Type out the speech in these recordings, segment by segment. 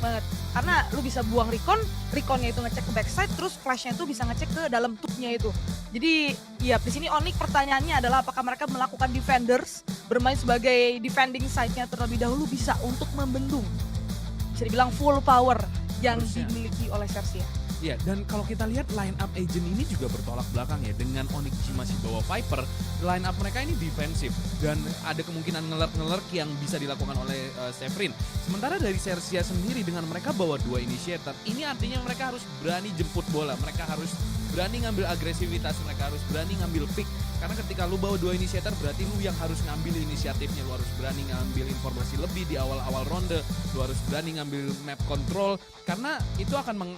banget. Karena lu bisa buang reconnya itu ngecek ke backside, terus flashnya itu bisa ngecek ke dalam tubnya itu. Jadi ya di sini Onyx pertanyaannya adalah apakah mereka melakukan defenders, bermain sebagai defending side-nya terlebih dahulu bisa untuk membendung. Bisa dibilang full power yang Harusnya. dimiliki oleh Sersia. Iya, dan kalau kita lihat line up agent ini juga bertolak belakang ya. Dengan Onyx G masih bawa Viper, line up mereka ini defensif. Dan ada kemungkinan ngelerk yang bisa dilakukan oleh Severin. Sementara dari Sersia sendiri dengan mereka bawa 2 initiator, ini artinya mereka harus berani jemput bola. Mereka harus berani ngambil agresivitas, mereka harus berani ngambil pick. Karena ketika lu bawa 2 initiator berarti lu yang harus ngambil inisiatifnya. Lu harus berani ngambil informasi lebih di awal-awal ronde. Lu harus berani ngambil map control. Karena itu akan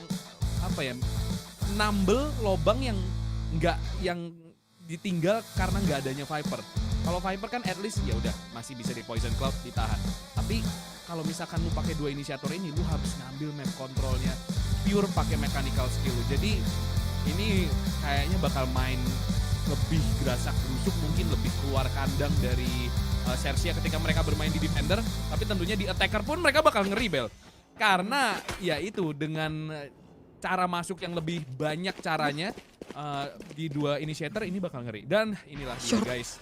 nambel lobang yang ditinggal karena nggak adanya Viper. Kalau Viper kan at least ya udah masih bisa di Poison Cloud ditahan. Tapi kalau misalkan lu pakai 2 inisiator ini, lu harus ngambil map controlnya pure pakai mechanical skill. Jadi ini kayaknya bakal main lebih gerasak gerusuk, mungkin lebih keluar kandang dari Sersia ketika mereka bermain di defender. Tapi tentunya di attacker pun mereka bakal nge-rebel. Karena ya itu dengan cara masuk yang lebih banyak caranya di 2 initiator ini bakal ngeri. Dan inilah dia guys.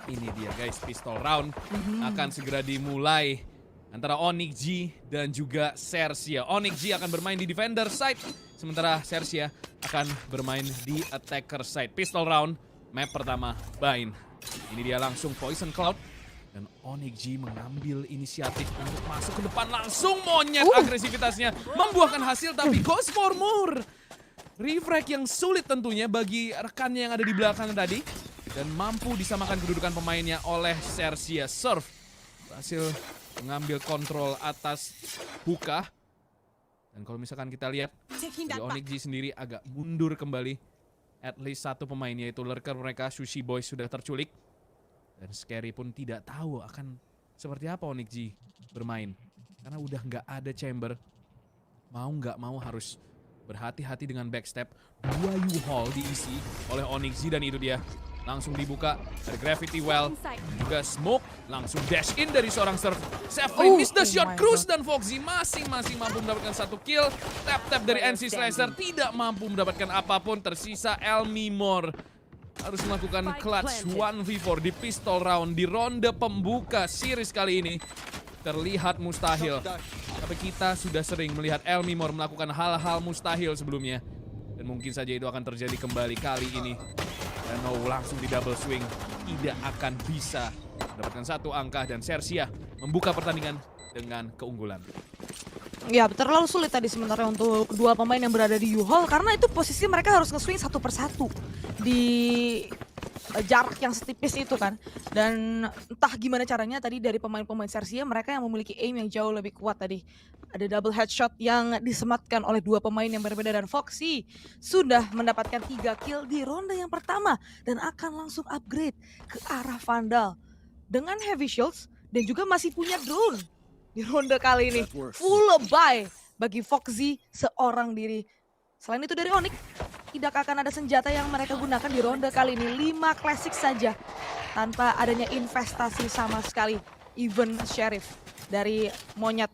Ini dia guys, pistol round akan segera dimulai antara Onyx G dan juga Sersia. Onyx G akan bermain di defender side, sementara Sersia akan bermain di attacker side. Pistol round, map pertama, Bind. Ini dia langsung Poison Cloud. Dan Onyx G mengambil inisiatif untuk masuk ke depan, langsung monyet agresivitasnya. Membuahkan hasil tapi goes for more. Refrag yang sulit tentunya bagi rekannya yang ada di belakang tadi. Dan mampu disamakan kedudukan pemainnya oleh Sersia. Surf berhasil mengambil kontrol atas Hookah. Dan kalau misalkan kita lihat, dari Onyx G sendiri agak mundur kembali. At least 1 pemain yaitu lurker mereka, Sushi Boys sudah terculik. Dan Scary pun tidak tahu akan seperti apa Onyx G bermain. Karena udah nggak ada chamber. Mau nggak mau harus berhati-hati dengan backstep. 2 U-Haul diisi oleh Onyx G dan itu dia. Langsung dibuka dari Gravity Well. Dan juga Smoke langsung dash in dari seorang Surf. Severin miss the shot. Cruz dan Foxy masing mampu mendapatkan 1 kill. Tap-tap dari NC Slasher tidak mampu mendapatkan apapun. Tersisa Elmimor. Harus melakukan clutch 1v4 di pistol round di ronde pembuka series kali ini. Terlihat mustahil. Tapi kita sudah sering melihat Elmimor melakukan hal-hal mustahil sebelumnya. Dan mungkin saja itu akan terjadi kembali kali ini. Dan langsung di double swing. Tidak akan bisa mendapatkan 1 angka dan Sersia membuka pertandingan dengan keunggulan. Ya, terlalu sulit tadi sebenarnya untuk 2 pemain yang berada di U-Haul karena itu posisi mereka harus nge-swing 1 persatu di jarak yang setipis itu kan. Dan entah gimana caranya tadi dari pemain-pemain Sersia mereka yang memiliki aim yang jauh lebih kuat tadi. Ada double headshot yang disematkan oleh 2 pemain yang berbeda dan Foxy sudah mendapatkan 3 kill di ronde yang pertama dan akan langsung upgrade ke arah Vandal dengan heavy shields dan juga masih punya drone. Di ronde kali ini full buy bagi Foxy seorang diri. Selain itu dari Onyx, tidak akan ada senjata yang mereka gunakan di ronde kali ini. 5 klasik saja tanpa adanya investasi sama sekali. Even Sheriff dari Monyet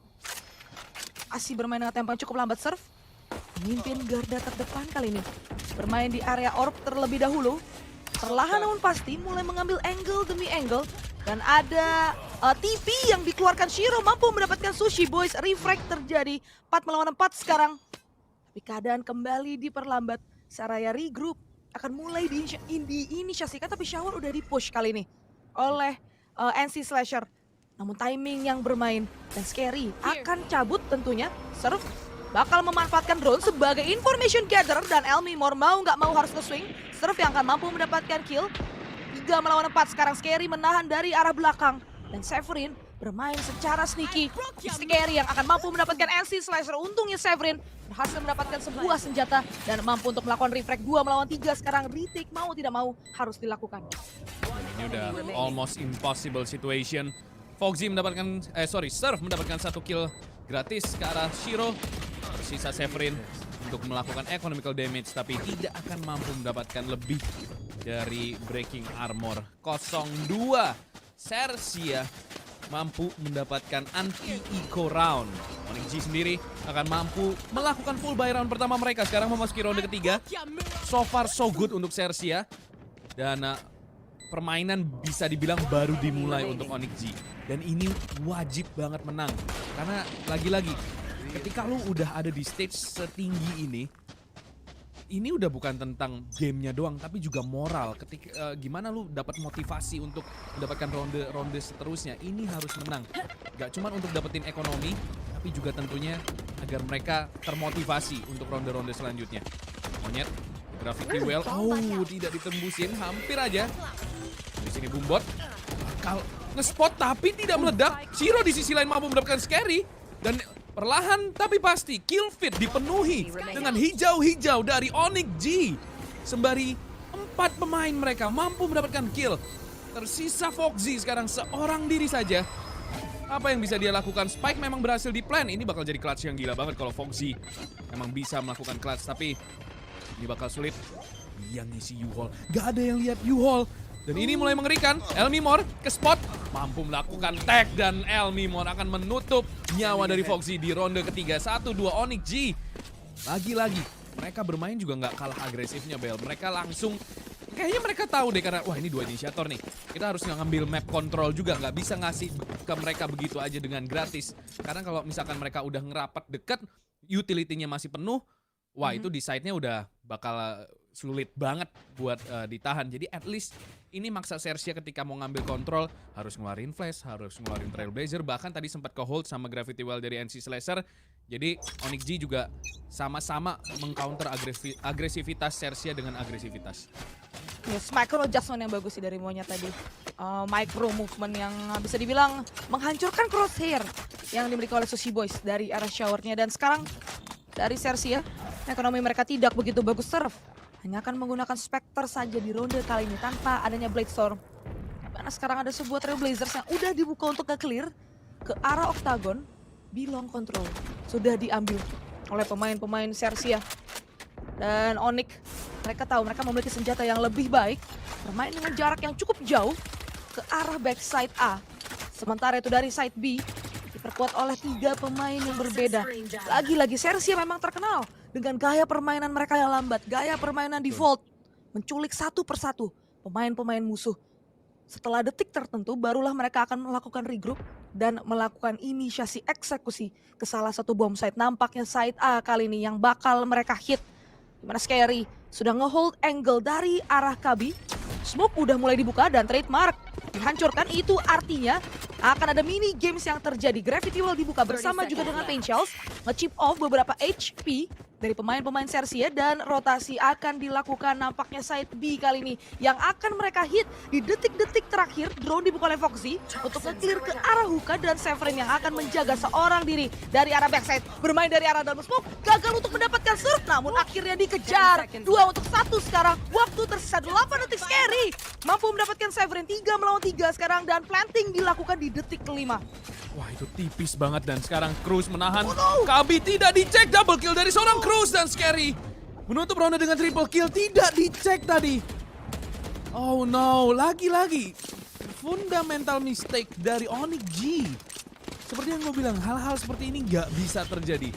masih bermain dengan tempo yang cukup lambat. Surf memimpin garda terdepan kali ini. Bermain di area orb terlebih dahulu. Perlahan namun pasti mulai mengambil angle demi angle. Dan ada TP yang dikeluarkan Shiro mampu mendapatkan Sushi Boys. Refrag terjadi 4 melawan 4 sekarang. Tapi keadaan kembali diperlambat. Saraya regroup akan mulai diinisiasikan tapi shower udah di-push kali ini oleh NC Slasher. Namun timing yang bermain dan Scary akan cabut tentunya. Surf bakal memanfaatkan drone sebagai information gatherer dan Elmimor mau nggak mau harus nge-swing. Surf yang akan mampu mendapatkan kill. 3 melawan 4 sekarang Scary menahan dari arah belakang. Dan Severin bermain secara sneaky. Scary yang akan mampu mendapatkan NC Slasher. Untungnya Severin berhasil mendapatkan sebuah senjata dan mampu untuk melakukan refrag 2 melawan 3. Sekarang retake mau tidak mau harus dilakukan. Ini udah almost impossible situation. Foxy mendapatkan, Surf mendapatkan 1 kill gratis ke arah Shiro. Tersisa Severin untuk melakukan economical damage tapi tidak akan mampu mendapatkan lebih dari breaking armor. 0-2 Sersia mampu mendapatkan anti-eco round. Onyx G sendiri akan mampu melakukan full buy round pertama mereka. Sekarang memasuki ronde ketiga. So far so good untuk Sersia. Dan permainan bisa dibilang baru dimulai untuk Onyx G. Dan ini wajib banget menang. Karena lagi-lagi ketika lu udah ada di stage setinggi ini udah bukan tentang gamenya doang, tapi juga moral. Ketika gimana lu dapat motivasi untuk mendapatkan ronde seterusnya. Ini harus menang. Gak cuma untuk dapetin ekonomi, tapi juga tentunya agar mereka termotivasi untuk ronde-ronde selanjutnya. Monyet, Gravity Well, tidak ditembusin, hampir aja. Di sini Boombot bakal nge-spot tapi tidak meledak. Shiro di sisi lain mampu mendapatkan Scary dan perlahan tapi pasti kill feed dipenuhi dengan hijau-hijau dari Onyx G. Sembari 4 pemain mereka mampu mendapatkan kill. Tersisa Foxy sekarang seorang diri saja. Apa yang bisa dia lakukan? Spike memang berhasil di plan. Ini bakal jadi clutch yang gila banget kalau Foxy memang bisa melakukan clutch. Tapi ini bakal sulit. Yang ngisi U-Haul. Gak ada yang lihat U-Haul. Dan ini mulai mengerikan. Elmimor ke spot. Mampu melakukan tag. Dan Elmimor akan menutup nyawa dari Foxy di ronde ketiga. 1-2 Onyx G. Lagi-lagi mereka bermain juga nggak kalah agresifnya, Bel. Mereka langsung, kayaknya mereka tahu deh karena wah ini 2 inisiator nih. Kita harus ngambil map control juga, nggak bisa ngasih ke mereka begitu aja dengan gratis. Karena kalau misalkan mereka udah ngerapat deket, utility-nya masih penuh, wah itu di side-nya udah bakal sulit banget buat ditahan. Jadi at least ini maksa Sersia ketika mau ngambil kontrol harus ngeluarin flash, harus ngeluarin Trailblazer, bahkan tadi sempat ke hold sama Gravity Well dari NC Slasher. Jadi Onyx G juga sama-sama mengcounter agresivitas Sersia dengan agresivitas. Yes, micro adjustment yang bagus sih dari Monyet tadi. Micro movement yang bisa dibilang menghancurkan crosshair yang dimiliki oleh Sushi Boys dari arah showernya. Dan sekarang dari Sersia, ekonomi mereka tidak begitu bagus serve. Hanya akan menggunakan Spectre saja di ronde kali ini tanpa adanya Blade Storm. Karena sekarang ada sebuah Trailblazers yang udah dibuka untuk nge-clear ke arah Octagon. Belong control sudah diambil oleh pemain-pemain Sersia. Dan Onyx, mereka tahu mereka memiliki senjata yang lebih baik. Bermain dengan jarak yang cukup jauh ke arah backside A. Sementara itu dari side B diperkuat oleh 3 pemain yang berbeda. Lagi-lagi Sersia memang terkenal dengan gaya permainan mereka yang lambat, gaya permainan default, menculik satu persatu pemain-pemain musuh. Setelah detik tertentu, barulah mereka akan melakukan regroup dan melakukan inisiasi eksekusi ke salah satu bom site. Nampaknya site A kali ini yang bakal mereka hit. Dimana Scary sudah ngehold angle dari arah Kabi. Smoke udah mulai dibuka dan trademark dihancurkan. Itu artinya akan ada mini games yang terjadi. Gravity Well dibuka bersama juga dengan Pain Shells, nge-chip off beberapa HP dari pemain-pemain Sersia dan rotasi akan dilakukan nampaknya side B kali ini yang akan mereka hit di detik-detik terakhir. Drone dibuka oleh Foxy untuk nge-clear ke arah Hookah dan Severin yang akan menjaga seorang diri dari arah backside. Bermain dari arah dalam smoke, gagal untuk mendapatkan surf namun akhirnya dikejar. 2 untuk 1 sekarang, waktu tersisa 8 detik. Scary mampu mendapatkan Severin 3 melawan 3 sekarang dan planting dilakukan di detik kelima. Wah itu tipis banget dan sekarang Cruz menahan. Kabi tidak dicek, double kill dari seorang Cruz dan Scary menutup ronde dengan triple kill, tidak dicek tadi. Oh no, lagi-lagi fundamental mistake dari Onyx G. Seperti yang gue bilang, hal-hal seperti ini nggak bisa terjadi.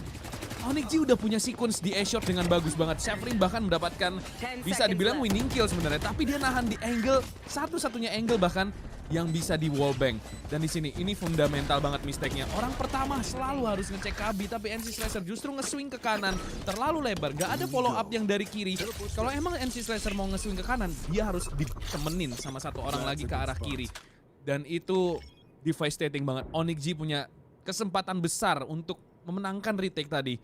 Onyx G udah punya sequence di A-shot dengan bagus banget. Severin bahkan mendapatkan bisa dibilang winning kill sebenarnya, tapi dia nahan di angle, satu-satunya angle bahkan yang bisa di wallbang. Dan di sini ini fundamental banget mistake-nya. Orang pertama selalu harus ngecek Kabi, tapi NC Slasher justru nge-swing ke kanan terlalu lebar. Gak ada follow up yang dari kiri. Kalau emang NC Slasher mau nge-swing ke kanan, dia harus ditemenin sama satu orang lagi ke arah kiri. Dan itu devastating banget. Onyx G punya kesempatan besar untuk memenangkan retake tadi.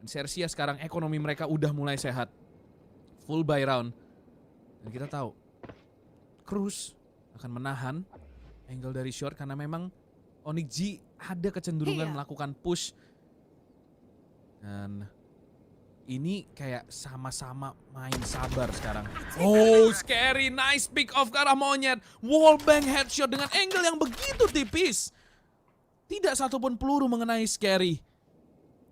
Sersia sekarang ekonomi mereka udah mulai sehat. Full buy round. Dan kita tahu Cruz akan menahan angle dari short karena memang Onyx G ada kecenderungan melakukan push. Dan ini kayak sama-sama main sabar sekarang. Oh, Scary, nice pick off ke arah Monyet. Wallbang headshot dengan angle yang begitu tipis. Tidak satupun peluru mengenai Scary.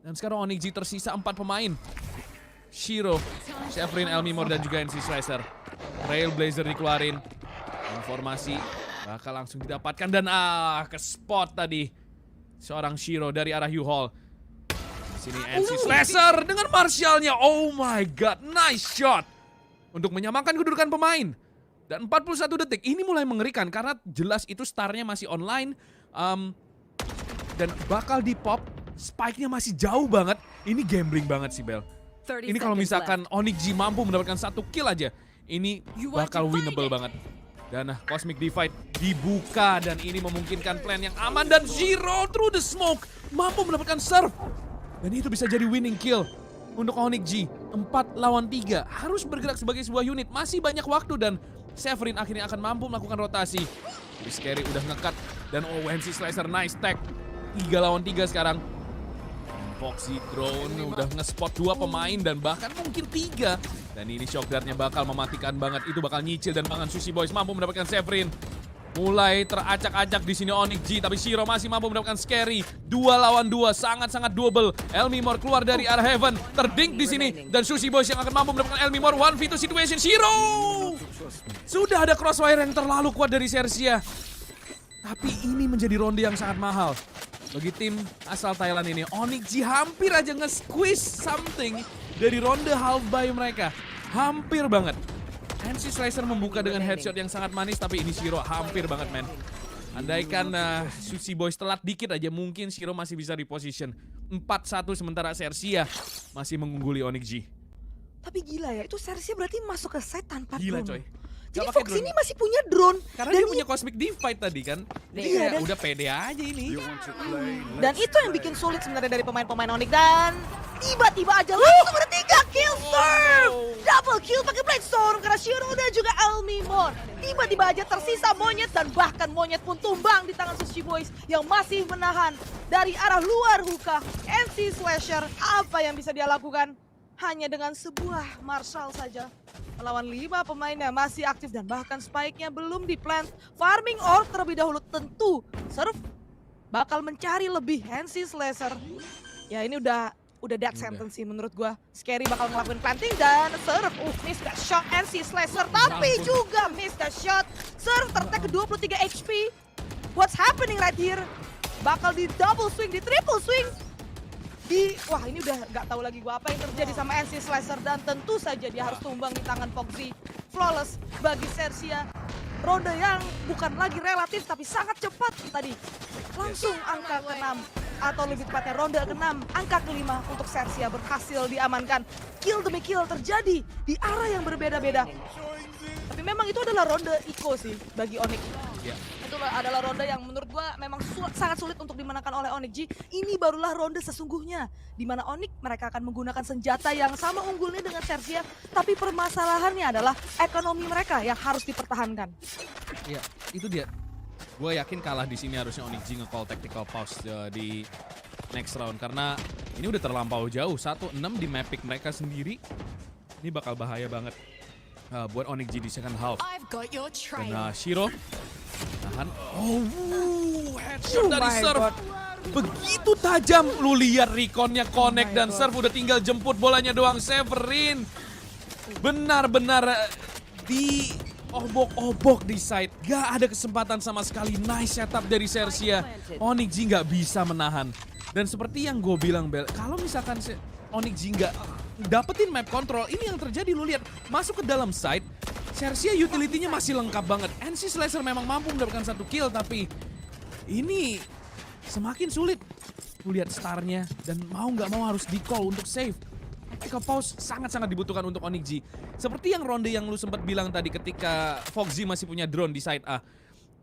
Dan sekarang Onyx G tersisa 4 pemain. Shiro, Severin, Elmimor dan juga NC Slicer. Trailblazer dikeluarin. Informasi Bakal langsung didapatkan dan ke spot tadi seorang Shiro dari arah U-Haul. Di sini NC Slasher dengan Marshall-nya. Oh my god, nice shot untuk menyamakan kedudukan pemain. Dan 41 detik ini mulai mengerikan karena jelas itu starnya masih online dan bakal di pop. Spike-nya masih jauh banget. Ini gambling banget sih Bel. Ini kalau misalkan Onyx G mampu mendapatkan 1 kill aja, ini bakal winnable banget. Dan Cosmic Divide dibuka dan ini memungkinkan plan yang aman dan Zero through the smoke mampu mendapatkan serve. Dan itu bisa jadi winning kill untuk Onyx G. 4 lawan 3 harus bergerak sebagai sebuah unit. Masih banyak waktu dan Severin akhirnya akan mampu melakukan rotasi. Jadi Scary udah ngekat dan NC Slasher nice tag. 3 lawan 3 sekarang. Foxy drone udah nge-spot 2 pemain dan bahkan mungkin 3. Dan ini shock dart-nya bakal mematikan banget. Itu bakal nyicil dan bahkan Sushi Boys mampu mendapatkan Severin. Mulai teracak-acak di sini Onyx G, tapi Shiro masih mampu mendapatkan Scary. 2 lawan 2, sangat-sangat double. Elmimor keluar dari arah Heaven, terdink di sini dan Sushi Boys yang akan mampu mendapatkan Elmimor. 1v2 situation, Shiro! Sudah ada crossfire yang terlalu kuat dari Sersia. Tapi ini menjadi ronde yang sangat mahal bagi tim asal Thailand ini. Onyx G hampir aja nge-squeeze something dari ronde half buy mereka. Hampir banget. NC Slasher membuka dengan headshot yang sangat manis, tapi ini Shiro hampir banget, men. Andaikan Sushi Boys telat dikit aja, mungkin Shiro masih bisa reposition. 4-1 sementara Sersia masih mengungguli Onyx G. Tapi gila ya, itu Sersia berarti masuk ke site tanpa Gila drone. coy. Jadi Fox ini masih punya drone. Karena dan dia punya Cosmic Divide tadi kan. Jadi Iya, kayak udah pede aja ini. Dan itu yang bikin sulit sebenarnya dari pemain-pemain Onyx. Dan tiba-tiba aja langsung ada 3 kill serve. Double kill pakai Blackstorm karena Shiro dan juga Elmimor. Tiba-tiba aja tersisa monyet dan bahkan monyet pun tumbang di tangan Sushi Boys yang masih menahan dari arah luar hookah. NC Slasher, apa yang bisa dia lakukan? Hanya dengan sebuah Marshall saja. Melawan 5 pemain yang masih aktif dan bahkan spike-nya belum di-plant. Farming orb terlebih dahulu tentu. Serve bakal mencari lebih NC Slasher. Ya ini udah death sentence sih menurut gua. Scary bakal ngelakuin planting dan Serve. Miss the shot NC Slasher tapi juga miss the shot. Serve tertek ke 23 HP. What's happening right here? Bakal di double swing, di triple swing. Wah ini udah gak tahu lagi gua apa yang terjadi sama NC Slasher dan tentu saja dia harus tumbang di tangan Foxy. Flawless bagi Sersia. Ronde yang bukan lagi relatif tapi sangat cepat tadi. Langsung angka ke-6 atau lebih tepatnya ronde ke-6, angka ke-5 untuk Sersia berhasil diamankan. Kill demi kill terjadi di arah yang berbeda-beda. Tapi memang itu adalah ronde Eco sih bagi Onyx. Itu adalah ronde yang menurut gua memang sangat sulit untuk dimenangkan oleh Onyx G. Ini barulah ronde sesungguhnya di mana Onyx mereka akan menggunakan senjata yang sama unggulnya dengan Sersia, tapi permasalahannya adalah ekonomi mereka yang harus dipertahankan. Iya, itu dia. Gue yakin kalah di sini harusnya Onyx G nge-call tactical pause di next round karena ini udah terlampau jauh. 1-6 di map pick mereka sendiri. Ini bakal bahaya banget buat Onyx G di second half. Dan Shiro tahan. Headshot dari Serve. Begitu tajam. Lu lihat reconnya connect dan Serve udah tinggal jemput bolanya doang. Severin benar-benar di obok-obok di side. Gak ada kesempatan sama sekali. Nice setup dari Sersia. Onyx G gak bisa menahan. Dan seperti yang gue bilang Bel, kalau misalkan Onyx G gak dapetin map control, ini yang terjadi. Lu lihat masuk ke dalam side, Sersia utility-nya masih lengkap banget. NC Slasher memang mampu mendapatkan 1 kill, tapi ini semakin sulit. Lu lihat starnya dan mau nggak mau harus di-call untuk save. Tactical pause sangat-sangat dibutuhkan untuk Onyx G. Seperti yang ronde yang lu sempat bilang tadi ketika Foxy masih punya drone di side A.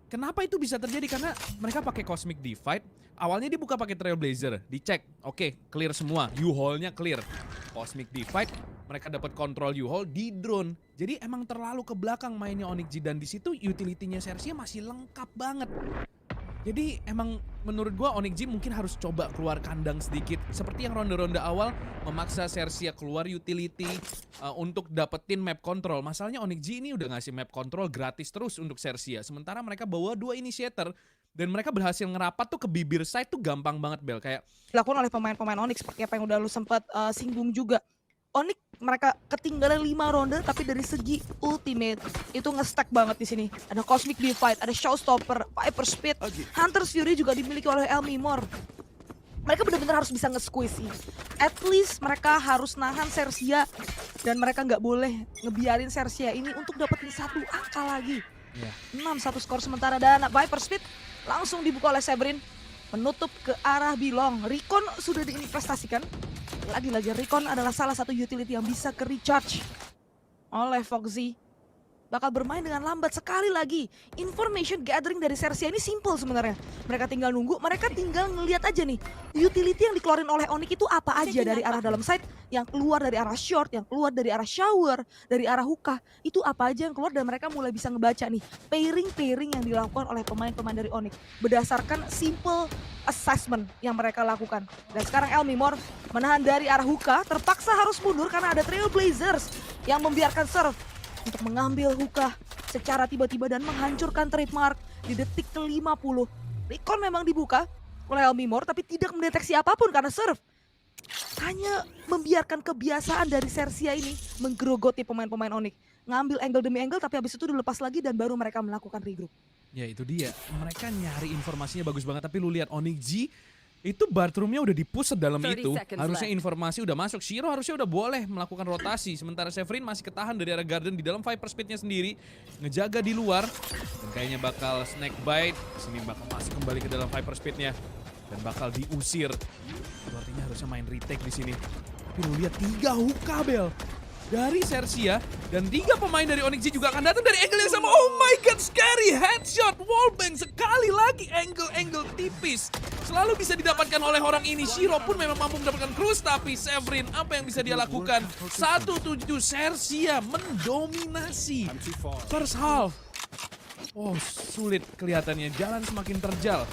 Kenapa itu bisa terjadi? Karena mereka pakai Cosmic Divide. Awalnya dia buka pakai Trailblazer, dicek. Oke, clear semua. U-Haul-nya clear. Cosmic Divide, mereka dapat kontrol U-Haul di drone. Jadi emang terlalu ke belakang mainnya Onyx G dan di situ utility-nya Sersia masih lengkap banget. Jadi emang menurut gua Onyx G mungkin harus coba keluar kandang sedikit. Seperti yang ronde-ronde awal memaksa Sersia keluar utility untuk dapetin map control. Masalahnya Onyx G ini udah ngasih map control gratis terus untuk Sersia. Sementara mereka bawa 2 initiator dan mereka berhasil ngerapat tuh ke bibir side tuh gampang banget Bel. Kayak Dilakukan oleh pemain-pemain Onyx seperti apa yang udah lu sempat singgung juga. Onyx mereka ketinggalan 5 ronde, tapi dari segi ultimate itu nge-stack banget di sini. Ada Cosmic Divide, ada Showstopper, Viper Speed, Hunter's Fury juga dimiliki oleh Elmimor. Mereka benar-benar harus bisa nge-squeeze sih. At least mereka harus nahan Sersia dan mereka nggak boleh ngebiarin Sersia ini untuk dapetin 1 angka lagi. 6-1 skor sementara dan Viper Speed langsung dibuka oleh Severin menutup ke arah Bilong. Recon sudah diinvestasikan. Lagi-lagi Recon adalah salah satu utility yang bisa ke recharge oleh Foxy. Bakal bermain dengan lambat sekali lagi. Information gathering dari Sersia ini simple sebenarnya. Mereka tinggal nunggu, mereka tinggal ngeliat aja nih. Utility yang dikeluarin oleh Onyx itu apa aja dari arah dalam side, yang keluar dari arah short, yang keluar dari arah shower, dari arah hookah. Itu apa aja yang keluar dan mereka mulai bisa ngebaca nih. Pairing-pairing yang dilakukan oleh pemain-pemain dari Onyx. Berdasarkan simple assessment yang mereka lakukan. Dan sekarang Elmimor menahan dari arah hookah, terpaksa harus mundur karena ada Trailblazers yang membiarkan serve untuk mengambil hookah secara tiba-tiba dan menghancurkan trademark di detik ke-50. Recon memang dibuka oleh Elmimor tapi tidak mendeteksi apapun karena serve. Hanya membiarkan kebiasaan dari Sersia ini menggerogoti pemain-pemain Onyx. Ngambil angle demi angle tapi habis itu dilepas lagi dan baru mereka melakukan regroup. Ya itu dia, mereka nyari informasinya bagus banget tapi lu lihat Onyx G itu bathroomnya udah di-push sedalam 30 itu. seconds Harusnya left. informasi udah masuk. Shiro harusnya udah boleh melakukan rotasi. Sementara Severin masih ketahan dari arah Garden di dalam Viper Speednya sendiri. Ngejaga di luar. Dan kayaknya bakal snack bite. Sini bakal masuk kembali ke dalam Viper Speednya. Dan bakal diusir. Itu artinya harusnya main retake di sini. Tapi lu lihat 3 hookah Bel. Dari Sersia dan 3 pemain dari Onyx G juga akan datang dari angle yang sama. Oh my god, scary headshot wallbang sekali lagi, angle tipis. Selalu bisa didapatkan oleh orang ini. Shiro pun memang mampu mendapatkan cruise, tapi Severin apa yang bisa dia lakukan? 1-7 Sersia mendominasi first half. Oh, sulit kelihatannya, jalan semakin terjal.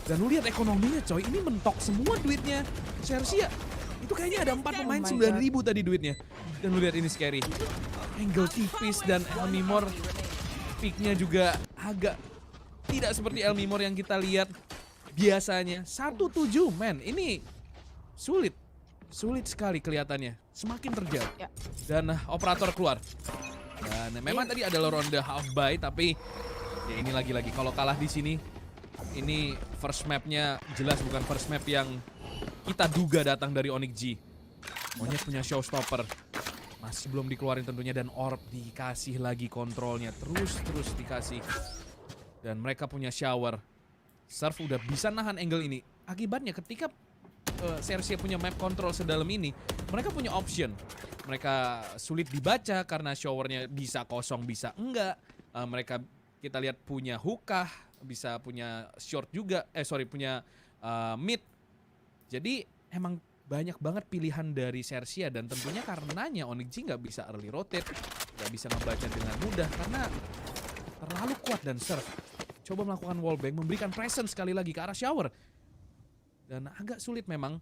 Dan lu lihat ekonominya coy, ini mentok semua duitnya Sersia. Itu kayaknya ada 4 pemain 9.000 tadi duitnya. Dan lu lihat ini scary. Angle tipis dan Elmimor picknya juga agak tidak seperti Elmimor yang kita lihat biasanya. 1-7 men, ini sulit. Sulit sekali kelihatannya. Semakin terjal. Dan operator keluar. Dan memang tadi adalah ronde half buy tapi ya ini lagi-lagi kalau kalah di sini ini first mapnya jelas bukan first map yang kita duga datang dari Onyx G. Monyet punya showstopper. Masih belum dikeluarin tentunya dan orb dikasih lagi kontrolnya. Terus dikasih. Dan mereka punya shower. Surf udah bisa nahan angle ini. Akibatnya ketika Sersia punya map control sedalam ini, mereka punya option. Mereka sulit dibaca karena showernya bisa kosong bisa enggak. Mereka kita lihat punya hookah, bisa punya short juga. Punya mid. Jadi emang banyak banget pilihan dari Sersia dan tentunya karenanya Onyx G nggak bisa early rotate, nggak bisa ngebaca dengan mudah karena terlalu kuat dan serve. Coba melakukan wallbang, memberikan presence sekali lagi ke arah shower. Dan agak sulit memang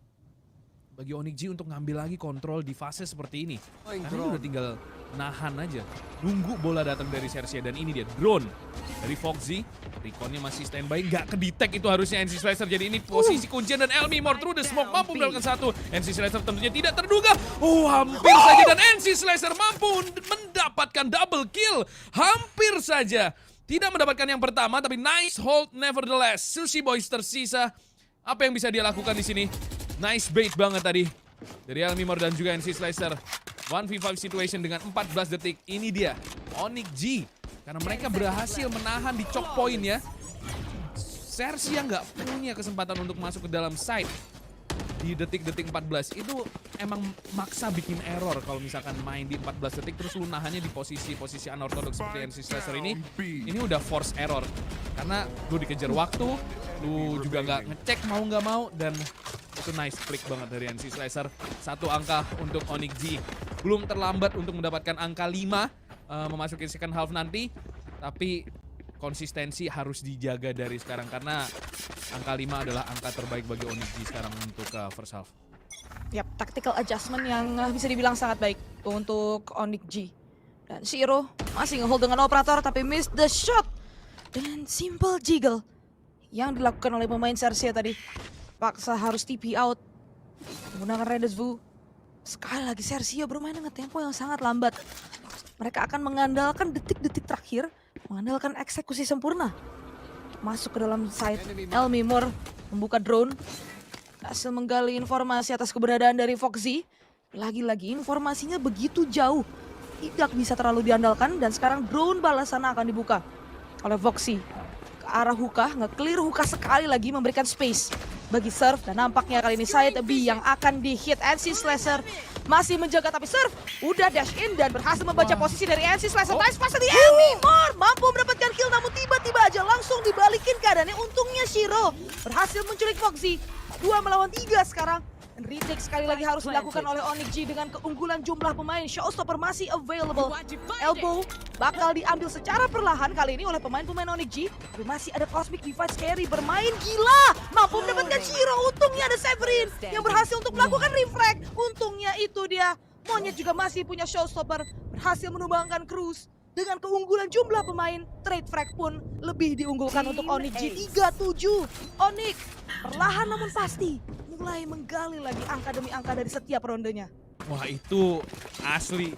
bagi Onyx G untuk ngambil lagi kontrol di fase seperti ini. Karena ini udah tinggal nahan aja. Nunggu bola datang dari Sersia dan ini dia drone dari Foxy. Reconnya masih standby, nggak kedetect itu harusnya NC Slicer. Jadi ini posisi kuncian dan Elmimor through the smoke mampu mendapatkan 1. NC Slicer tentunya tidak terduga. Oh hampir saja dan NC Slicer mampu mendapatkan double kill. Hampir saja. Tidak mendapatkan yang pertama tapi nice hold nevertheless. Sushi Boys tersisa. Apa yang bisa dia lakukan di sini? Nice bait banget tadi dari Elmimor dan juga NC Slicer. 1v5 situation dengan 14 detik. Ini dia Onyx G. Karena mereka berhasil menahan di choke point ya. Sersia nggak punya kesempatan untuk masuk ke dalam side di detik-detik 14. Itu emang maksa bikin error kalau misalkan main di 14 detik terus lu nahannya di posisi-posisi unorthodox seperti NC Slicer ini. Ini udah force error. Karena lu dikejar waktu, lu juga nggak ngecek mau nggak mau dan itu nice flick banget dari NC Slicer. 1 angka untuk Onyx G. Belum terlambat untuk mendapatkan angka 5 memasuki second half nanti. Tapi konsistensi harus dijaga dari sekarang karena angka 5 adalah angka terbaik bagi Onyx G sekarang untuk first half. Yap, tactical adjustment yang bisa dibilang sangat baik untuk Onyx G. Dan Shiro masih ngehold dengan operator tapi miss the shot. Dan simple jiggle yang dilakukan oleh pemain Sersia tadi. Paksa harus TP out. Menggunakan rendezvous. Sekali lagi Sersia bermain dengan tempo yang sangat lambat. Mereka akan mengandalkan detik-detik terakhir, mengandalkan eksekusi sempurna. Masuk ke dalam site, Elmimor membuka drone, hasil menggali informasi atas keberadaan dari Foxy. Lagi-lagi informasinya begitu jauh, tidak bisa terlalu diandalkan dan sekarang drone balasan akan dibuka oleh Foxy. Ke arah Hookah, nge-clear Hookah sekali lagi memberikan space bagi Surf dan nampaknya kali ini side B yang akan di-hit. NC Slasher masih menjaga tapi Surf udah dash in dan berhasil membaca posisi dari NC Slasher. Nice pass dari Elmimor, mampu mendapatkan kill namun tiba-tiba aja langsung dibalikin keadaannya. Untungnya Shiro berhasil menculik Foxy. 2 melawan 3 sekarang. Dan retake sekali lagi harus dilakukan oleh Onyx G dengan keunggulan jumlah pemain. Showstopper masih available. Elbow bakal diambil secara perlahan kali ini oleh pemain-pemain Onyx G. Tapi masih ada Cosmic Divide Scary bermain gila. Mampu mendapatkan Shiro. Untungnya ada Severin yang berhasil untuk melakukan refrag. Untungnya itu dia. Monyet juga masih punya Showstopper. Berhasil menumbangkan Cruz. Dengan keunggulan jumlah pemain, trade frag pun lebih diunggulkan untuk Onyx G 37. Onyx perlahan namun pasti mulai menggali lagi angka demi angka dari setiap rondenya. Wah itu asli.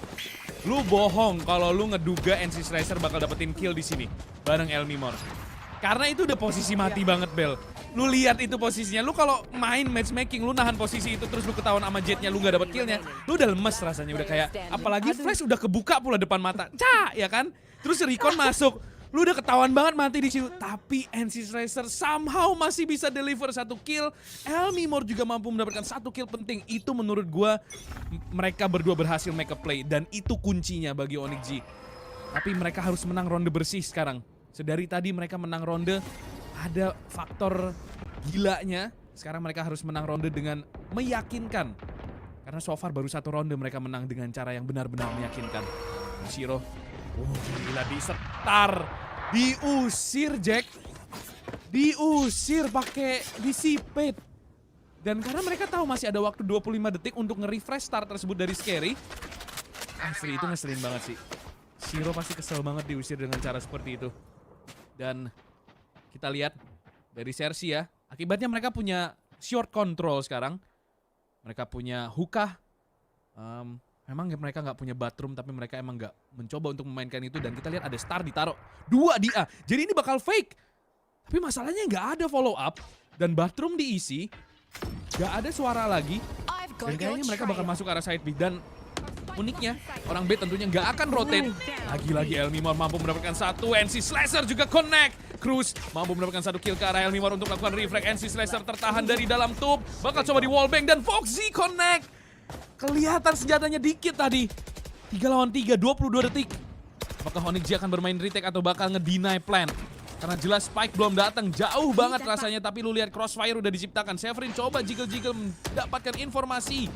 Lu bohong kalau lu ngeduga NC Slasher bakal dapetin kill di sini bareng Elmimor. Karena itu udah posisi mati banget, Bel. Lu lihat itu posisinya. Lu kalau main matchmaking, lu nahan posisi itu terus lu ketahuan sama Jetnya, lu gak dapet killnya. Lu udah lemes rasanya, udah kayak apalagi Flash udah kebuka pula depan mata. Ya kan? Terus Recon masuk. Lu udah ketahuan banget mati di situ. Tapi NC Slasher somehow masih bisa deliver 1 kill. Elmimor juga mampu mendapatkan 1 kill penting. Itu menurut gua mereka berdua berhasil make a play. Dan itu kuncinya bagi Onyx G. Tapi mereka harus menang ronde bersih sekarang. Sedari tadi mereka menang ronde, ada faktor gilanya. Sekarang mereka harus menang ronde dengan meyakinkan. Karena so far baru 1 ronde mereka menang dengan cara yang benar-benar meyakinkan. Shiro, gila disetar, diusir Jack, diusir pakai dissipate. Dan karena mereka tahu masih ada waktu 25 detik untuk nge-refresh start tersebut dari Scary. Asli itu ngeselin banget sih. Shiro pasti kesel banget diusir dengan cara seperti itu. Dan kita lihat dari Sersia, akibatnya mereka punya short control sekarang. Mereka punya Hookah. Memang mereka nggak punya bathroom, tapi mereka emang nggak mencoba untuk memainkan itu. Dan kita lihat ada Star ditaruh 2 di A. Jadi ini bakal fake. Tapi masalahnya nggak ada follow up. Dan bathroom diisi. Nggak ada suara lagi. Dan kayaknya mereka bakal masuk ke arah side B. Dan uniknya, orang B tentunya nggak akan rotate. Lagi-lagi Elmimor mampu mendapatkan 1. NC Slasher juga connect. Cruz mampu mendapatkan 1 kill ke arah Elmimor untuk melakukan refrag. NC Slasher tertahan dari dalam tube. Bakal coba di wallbang dan Foxy connect. Kelihatan senjatanya dikit tadi. 3 lawan 3, 22 detik. Apakah Onyx G akan bermain retake atau bakal nge-deny plan? Karena jelas Spike belum datang, jauh banget rasanya. Tapi lu lihat Crossfire udah diciptakan. Severin coba jiggle-jiggle mendapatkan informasi.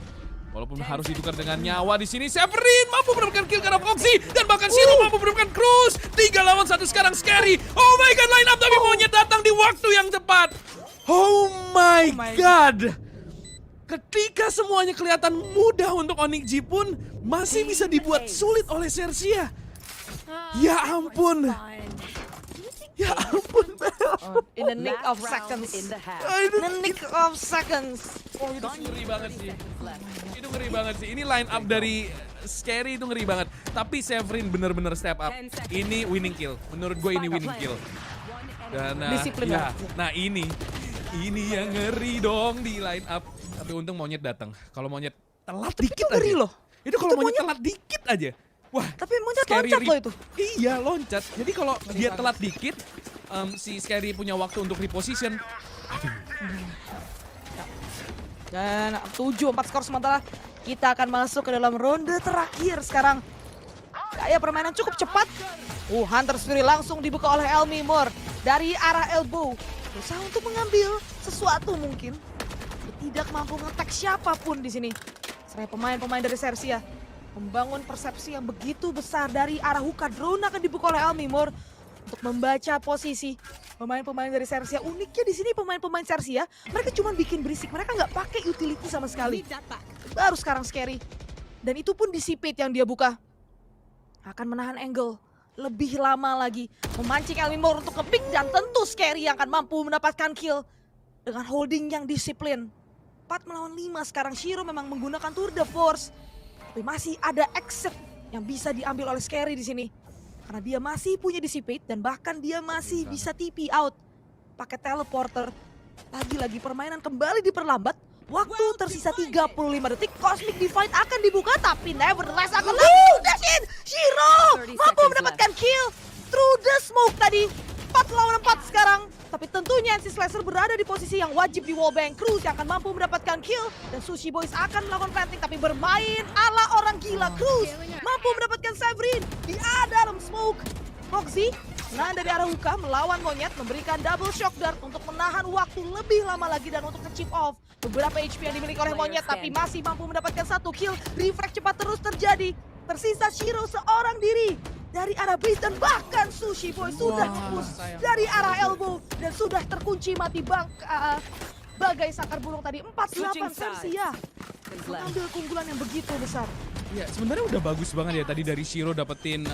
Walaupun harus ditukar dengan nyawa di sini, Severin mampu mendapatkan kill karena Foxy dan bahkan Shiro mampu mendapatkan Cruz. 3 lawan 1 sekarang Scary. Oh my god, line up tapi Monyet datang di waktu yang tepat. Oh my god. Ketika semuanya kelihatan mudah untuk Onyx G pun masih bisa dibuat sulit oleh Sersia. Ya ampun. Ya ampun, Bel. In the nick of seconds. In the nick of seconds. Oh itu ngeri banget sih. Itu ngeri banget sih. Ini line up dari Scary itu ngeri banget. Tapi Severin bener-bener step up. Ini winning kill. Menurut gue ini winning kill. Dan disiplin ya, nah ini yang ngeri dong di line up. Tapi untung Monyet datang. Kalau Monyet telat dikit aja. Ngeri loh. Itu kalau Monyet telat dikit aja. Wah, tapi Monyet loncat loh itu. Iya, loncat. Jadi kalau dia telat dikit, si Scary punya waktu untuk reposition. Dan 7-4 skor sementara kita akan masuk ke dalam ronde terakhir sekarang. Gaya permainan cukup cepat. Hunter Fury langsung dibuka oleh Elmimor dari arah elbow. Berusaha untuk mengambil sesuatu mungkin. Tidak mampu nge-tag siapapun di sini. Selain pemain-pemain dari Sersia membangun persepsi yang begitu besar dari arah Hookah. Drone akan dibuka oleh Elmimor untuk membaca posisi pemain-pemain dari Sersia. Uniknya di sini pemain-pemain Sersia mereka cuma bikin berisik, mereka nggak pakai utility sama sekali. Baru sekarang Scary, dan itu pun dissipate yang dia buka. Akan menahan angle lebih lama lagi, memancing Elmimor untuk nge-pick dan tentu Scary yang akan mampu mendapatkan kill dengan holding yang disiplin. 4 melawan 5 sekarang. Shiro memang menggunakan Tour de Force. Tapi masih ada exit yang bisa diambil oleh Scary di sini. Karena dia masih punya Dissipate dan bahkan dia masih bisa TP out. Pakai teleporter. Lagi-lagi permainan kembali diperlambat. Waktu tersisa 35 detik. Cosmic Divide akan dibuka tapi nevertheless akan ludasin. Shiro mampu mendapatkan kill through the smoke tadi. 4 lawan 4 sekarang. Tapi tentunya NC Slasher berada di posisi yang wajib di wallbang. Cruz yang akan mampu mendapatkan kill. Dan Sushi Boys akan melakukan planting tapi bermain ala orang gila. Cruz mampu mendapatkan Severin di dalam smoke. Foxy menahan dari arah Huka melawan Monyet. Memberikan double shock dart untuk menahan waktu lebih lama lagi dan untuk nge-chip off beberapa HP yang dimiliki oleh Monyet. Tapi masih mampu mendapatkan 1 kill. Refract cepat terus terjadi. Tersisa Shiro seorang diri dari arah base dan bahkan Sushi Boy sudah push dari arah elbow dan sudah terkunci mati bagai sakar burung tadi. 4-8 Sersia mengambil keunggulan yang begitu besar. Ya sebenarnya udah bagus banget ya tadi dari Shiro dapetin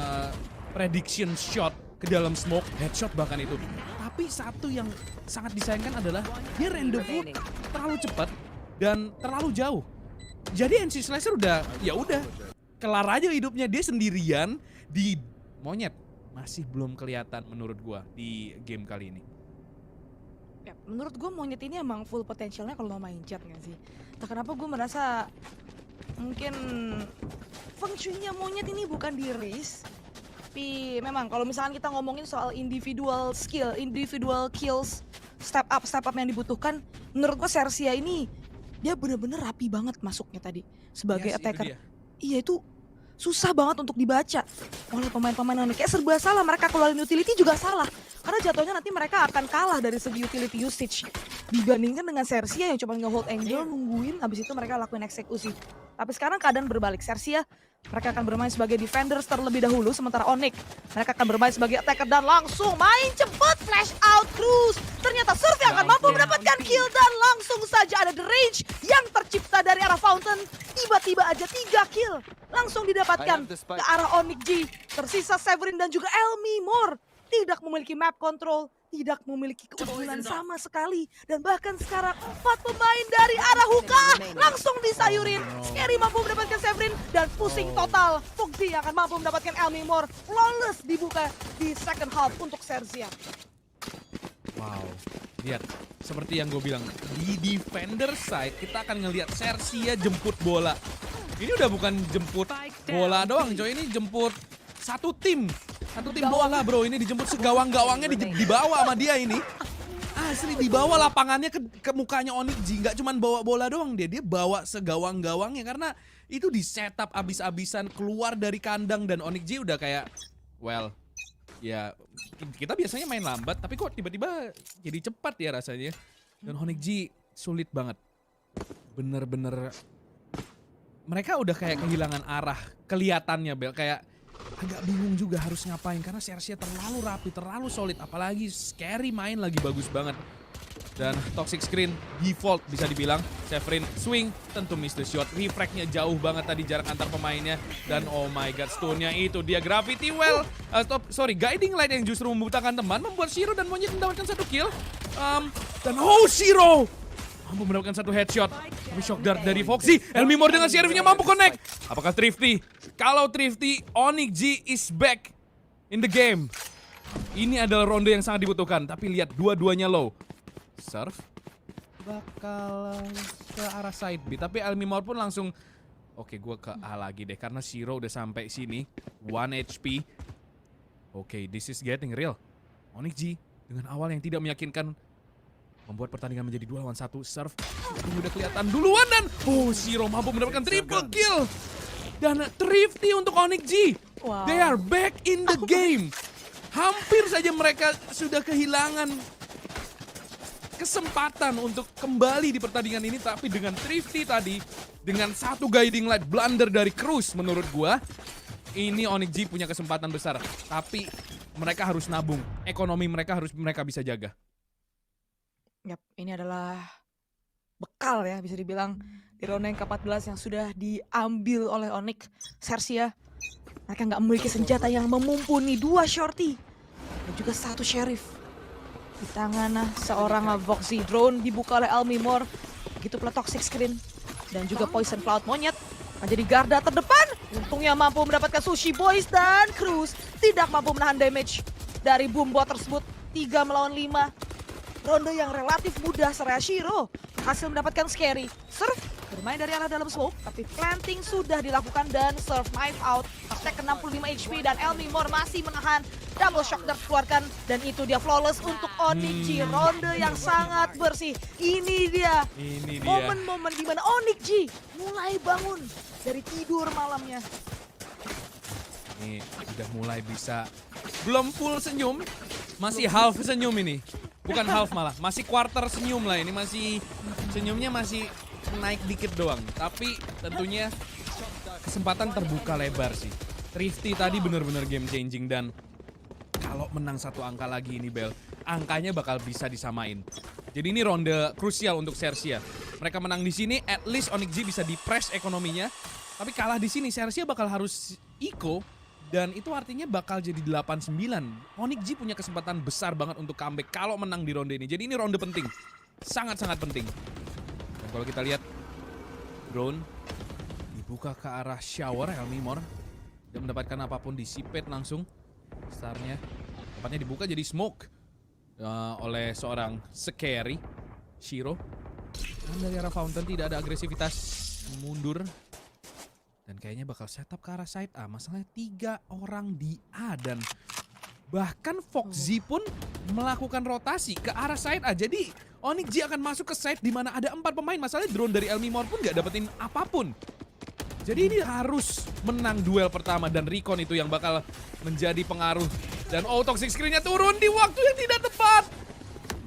prediction shot ke dalam smoke, headshot bahkan itu. Tapi satu yang sangat disayangkan adalah dia rendezvous terlalu cepat dan terlalu jauh. Jadi NC Slasher udah kelar aja hidupnya, dia sendirian di Monyet. Masih belum kelihatan menurut gua di game kali ini. Ya, menurut gue Monyet ini emang full potensialnya kalau mau main chat nggak sih? Tak kenapa gue merasa mungkin fungsinya Monyet ini bukan di race. Tapi memang kalau misalkan kita ngomongin soal individual skill, individual kills, step up yang dibutuhkan, menurut gue Sersia ini dia bener-bener rapi banget masuknya tadi sebagai attacker. Iya itu susah banget untuk dibaca oleh pemain-pemain lain. Kayak serba salah, mereka keluarin utility juga salah. Karena jatuhnya nanti mereka akan kalah dari segi utility usage. Dibandingkan dengan Sersia yang cuma nge-hold angle, nungguin, habis itu mereka lakuin eksekusi. Tapi sekarang keadaan berbalik. Sersia, mereka akan bermain sebagai defenders terlebih dahulu. Sementara Onyx, mereka akan bermain sebagai attacker dan langsung main cepet. Flash out Cruz. Ternyata Surf yang akan mampu mendapatkan kill dan langsung saja ada the range yang tercipta dari arah Fountain. Tiba-tiba aja 3 kill langsung didapatkan ke arah Onyx G. Tersisa Severin dan juga Elmi Moore. Tidak memiliki map control, tidak memiliki keunggulan sama sekali. Dan bahkan sekarang 4 pemain dari arah Huka langsung disayurin. Scary mampu mendapatkan Severin dan pusing total. Foxy akan mampu mendapatkan Elmi Moore. Flawless dibuka di second half untuk Sersia. Wow, lihat seperti yang gue bilang di defender side kita akan ngelihat Sersia jemput bola. Ini udah bukan jemput bola doang, coy, ini jemput satu tim bola bro. Ini dijemput segawang-gawangnya dibawa sama dia ini. Asli dibawa lapangannya ke mukanya Onyx G. Nggak cuma bawa bola doang dia bawa segawang-gawangnya karena itu di setup abis-abisan keluar dari kandang dan Onyx G udah kayak well. Ya, kita biasanya main lambat, tapi kok tiba-tiba jadi cepat ya rasanya. Dan Onyx G sulit banget. Bener-bener, mereka udah kayak kehilangan arah, kelihatannya Bel. Kayak agak bingung juga harus ngapain, karena Sersia terlalu rapi, terlalu solid. Apalagi Scary main lagi bagus banget. Dan Toxic Screen default bisa dibilang. Severin swing, tentu miss the shot. Refract-nya jauh banget tadi jarak antar pemainnya. Dan oh my god, stone-nya itu dia Gravity Well. Guiding Light yang justru membutakan teman. Membuat Shiro dan Monyet mendapatkan 1 kill. Dan Shiro mampu mendapatkan 1 headshot. Tapi shock dart dari Foxy. Elmi Moore dengan Sheriff-nya mampu connect. Apakah Thrifty? Kalau Thrifty, Onyx G is back in the game. Ini adalah ronde yang sangat dibutuhkan. Tapi lihat dua-duanya low. Surf bakal ke arah side B, tapi Elmi Moore pun langsung oke, gue ke A lagi deh karena Shiro udah sampai sini 1 HP. Oke, this is getting real. Onyx G dengan awal yang tidak meyakinkan membuat pertandingan menjadi 2 lawan 1. Surf ini udah kelihatan duluan dan Shiro mampu mendapatkan triple kill dan Thrifty untuk Onyx G. Wow. They are back in the game. Hampir saja mereka sudah kehilangan kesempatan untuk kembali di pertandingan ini, tapi dengan Thrifty tadi, dengan 1 guiding light blunder dari Cruz, menurut gua ini Onyx G punya kesempatan besar. Tapi mereka harus nabung, ekonomi mereka bisa jaga. Yap, ini adalah bekal ya bisa dibilang di ronde yang ke-14 yang sudah diambil oleh Onyx. Sersia, mereka nggak memiliki senjata yang memumpuni. 2 shorty dan juga 1 sheriff di tangan seorang Foxy. Drone dibuka oleh Elmi Moore. Begitu pula Toxic Screen dan juga Poison Cloud Monyet menjadi garda terdepan. Untungnya mampu mendapatkan Sushi Boys dan Cruz tidak mampu menahan damage dari boom bot tersebut. 3 melawan 5. Ronde yang relatif mudah. Seraya Shiro berhasil mendapatkan Scary. Surf bermain dari arah dalam smoke, tapi planting sudah dilakukan dan Surf knife out. Attack ke 65 HP dan Elmimor masih menahan. Double shock dikeluarkan dan itu dia flawless untuk Onyx G. Ronde yang sangat bersih. Ini dia momen-momen di mana Onyx G mulai bangun dari tidur malamnya. Ini udah mulai bisa, belum full senyum, masih half senyum ini. Bukan half malah, masih quarter senyum lah ini, masih senyumnya masih naik dikit doang. Tapi tentunya kesempatan terbuka lebar sih. Thrifty tadi bener-bener game changing dan kalau menang satu angka lagi ini Bel, angkanya bakal bisa disamain. Jadi ini ronde krusial untuk Sersia. Mereka menang di sini, at least Onyx G bisa di-press ekonominya. Tapi kalah di sini, Sersia bakal harus eco. Dan itu artinya bakal jadi 8-9. Onyx G punya kesempatan besar banget untuk comeback kalau menang di ronde ini. Jadi ini ronde penting. Sangat-sangat penting. Dan kalau kita lihat, drone dibuka ke arah shower, Elmimor. Dia mendapatkan apapun, disipet langsung. Starnya tepatnya dibuka jadi smoke oleh seorang Scary Shiro. Dan dari arah fountain tidak ada agresivitas, mundur. Dan kayaknya bakal setup ke arah side A. Masalahnya 3 orang di A dan bahkan Foxy pun melakukan rotasi ke arah side A. Jadi Onyx G akan masuk ke side di mana ada 4 pemain. Masalahnya drone dari Elmimor pun gak dapetin apapun. Jadi ini harus menang duel pertama dan Recon itu yang bakal menjadi pengaruh. Dan Toxic Screen-nya turun di waktu yang tidak tepat.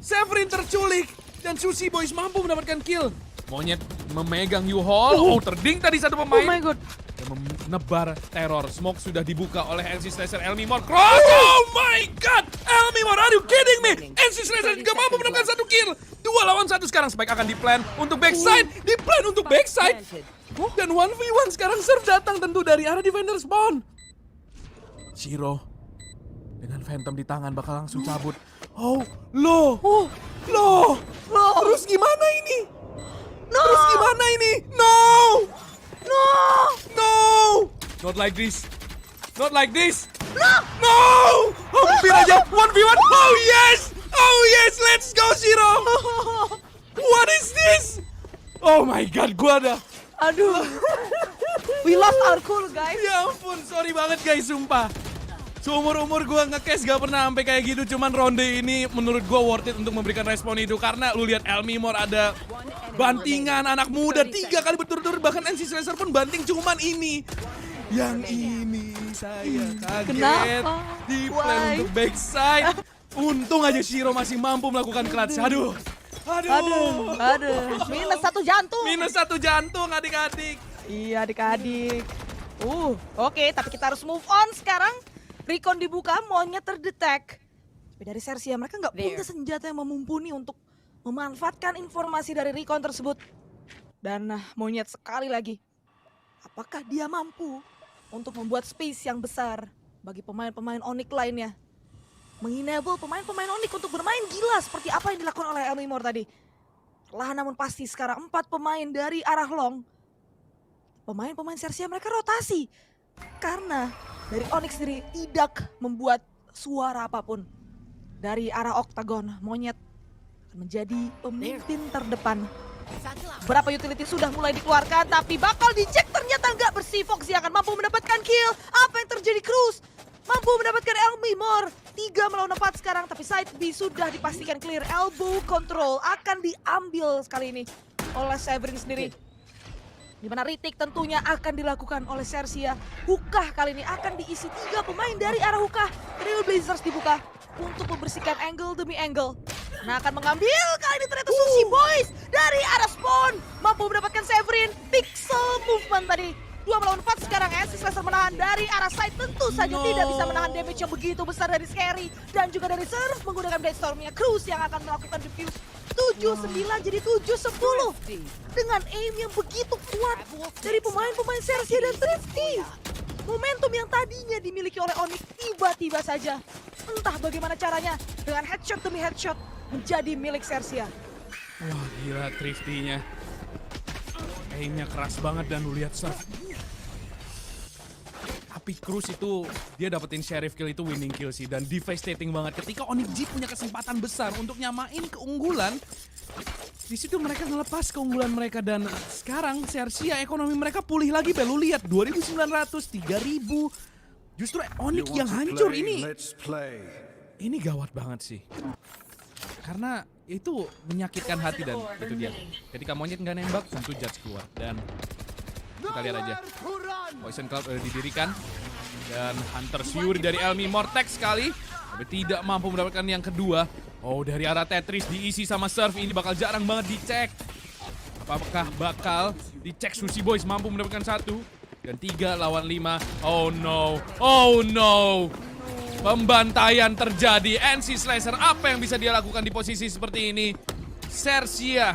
Severin terculik dan Sushi Boys mampu mendapatkan kill. Monyet memegang U-Haul. Terding tadi satu pemain. Oh my god. Dan menebar teror. Smoke sudah dibuka oleh NC Slasher Elmimor. Cross! Oh my god! Elmimor, are you kidding me? NC Slasher juga mampu mendapatkan satu kill. 2 lawan 1 sekarang. Spike akan di-plan untuk backside. Di-plan untuk backside. Dan 1v1 sekarang Surf datang tentu dari arah defender spawn. Shiro dengan Phantom di tangan bakal langsung cabut. Loh. Terus gimana ini? Terus gimana ini? No! Not like this. Not like this. No! Hampir aja 1v1. Oh yes, let's go Shiro. What is this? Oh my god, gua ada. Aduh. We lost our cool guys. Ya ampun, sorry banget guys, sumpah. Seumur-umur gue nge-case gak pernah sampai kayak gitu. Cuman ronde ini menurut gue worth it untuk memberikan respon itu. Karena lu lihat Elmimor ada bantingan anak muda 3 kali berturut-turut. Bahkan NC Slasher pun banting, cuman ini. Yang ini saya kaget. Kenapa? Di play untuk backside. Untung aja Shiro masih mampu melakukan clutch. Aduh. Minus 1 jantung. Minus 1 jantung adik-adik. Iya adik-adik. Oke, tapi kita harus move on sekarang. Recon dibuka, Monyet terdetek. Tapi dari Sersia mereka nggak punya senjata yang mumpuni untuk memanfaatkan informasi dari Recon tersebut. Dan Monyet sekali lagi. Apakah dia mampu untuk membuat space yang besar bagi pemain-pemain Onyx lainnya? Mengenable pemain-pemain Onyx untuk bermain gila seperti apa yang dilakukan oleh Elmimor tadi. Perlahan namun pasti sekarang 4 pemain dari arah long. Pemain-pemain Sersia mereka rotasi. Karena dari Onyx sendiri tidak membuat suara apapun. Dari arah Octagon, Monyet akan menjadi pemimpin terdepan. Berapa utility sudah mulai dikeluarkan, tapi bakal dicek ternyata nggak bersih. Foxy akan mampu mendapatkan kill. Apa yang terjadi Cruz? Mampu mendapatkan Elmimor. 3 melawan 4 sekarang, tapi side B sudah dipastikan clear. Elbow control akan diambil sekali ini oleh Severin sendiri. Di mana retake tentunya akan dilakukan oleh Sersia. Hookah kali ini akan diisi 3 pemain dari arah Hookah. Trailblazers dibuka untuk membersihkan angle demi angle. Nah, akan mengambil kali ini ternyata Sushi Boys dari arah spawn. Mampu mendapatkan Severin. Pixel movement tadi. 2 melawan 4 sekarang. NC Slasher menahan dari arah side. Tentu saja tidak bisa menahan damage yang begitu besar dari Scary. Dan juga dari Surf menggunakan Blade-Storm-nya. Cruz yang akan melakukan defuse. 7-9 jadi 7-10. Dengan aim yang begitu kuat dari pemain-pemain Sersia dan Thrifty. Momentum yang tadinya dimiliki oleh Onyx tiba-tiba saja, entah bagaimana caranya, dengan headshot demi headshot menjadi milik Sersia. Wah gila Thrifty-nya. Aimnya keras banget dan lu lihat Surf. Tapi Cruz itu dia dapetin Sheriff kill itu winning kill sih dan devastating banget ketika Onyx G punya kesempatan besar untuk nyamain keunggulan. Di situ mereka ngelepas keunggulan mereka dan sekarang Sersia ekonomi mereka pulih lagi. Lu lihat 2.900, 3.000. Justru Onyx yang hancur ini. Ini gawat banget sih. Karena itu menyakitkan hati dan itu dia. Ketika Monyet nggak nembak, tentu Judge keluar. Dan kita lihat aja. Poison Cloud udah didirikan. Dan Hunter Fury dari Elmi Mortex sekali. Tapi tidak mampu mendapatkan yang kedua. Oh, dari arah Tetris diisi sama Surf. Ini bakal jarang banget dicek. Apakah bakal dicek Sushi Boys mampu mendapatkan 1 dan 3 lawan 5. Oh no. Oh no. Pembantaian terjadi. NC Slasher apa yang bisa dia lakukan di posisi seperti ini? Sersia